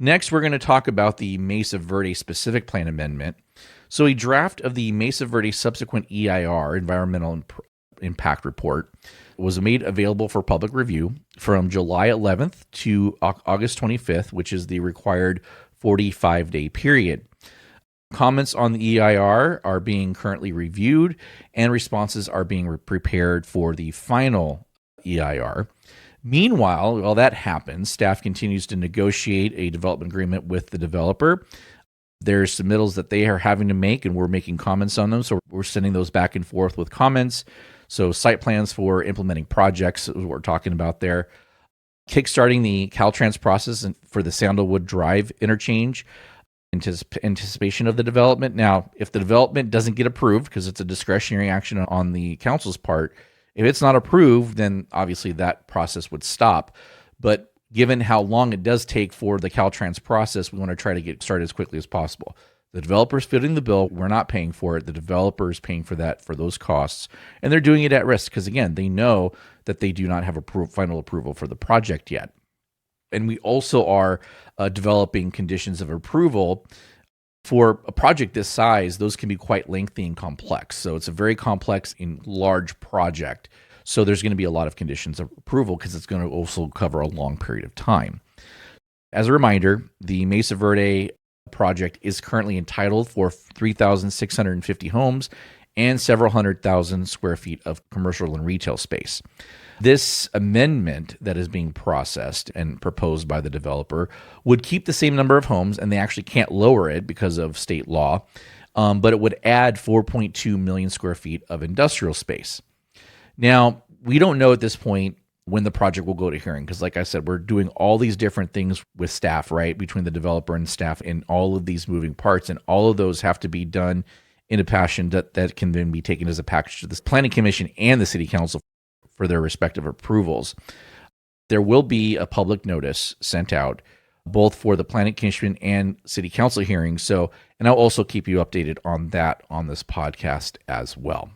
Next, we're going to talk about the Mesa Verde specific plan amendment. So a draft of the Mesa Verde subsequent EIR, Environmental Impact Report, was made available for public review from July 11th to August 25th, which is the required 45-day period. Comments on the EIR are being currently reviewed, and responses are being prepared for the final EIR. Meanwhile, while that happens, staff continues to negotiate a development agreement with the developer. There's submittals that they are having to make, and we're making comments on them. So we're sending those back and forth with comments. So site plans for implementing projects is what we're talking about there. Kickstarting the Caltrans process for the Sandalwood Drive interchange, anticipation of the development. Now, if the development doesn't get approved, because it's a discretionary action on the council's part, if it's not approved, then obviously that process would stop. But given how long it does take for the Caltrans process, we want to try to get started as quickly as possible. The developer's footing the bill. We're not paying for it. The developer is paying for those costs. And they're doing it at risk because, again, they know that they do not have final approval for the project yet. And we also are developing conditions of approval. For a project this size, those can be quite lengthy and complex. So it's a very complex and large project. So there's going to be a lot of conditions of approval because it's going to also cover a long period of time. As a reminder, the Mesa Verde project is currently entitled for 3,650 homes and several 100,000 square feet of commercial and retail space. This amendment that is being processed and proposed by the developer would keep the same number of homes, and they actually can't lower it because of state law, but it would add 4.2 million square feet of industrial space. Now, we don't know at this point when the project will go to hearing because, like I said, we're doing all these different things with staff, right, between the developer and staff in all of these moving parts, and all of those have to be done in a fashion that can then be taken as a package to the Planning Commission and the City Council for their respective approvals. There will be a public notice sent out both for the Planning Commission and City Council hearings. And I'll also keep you updated on that on this podcast as well.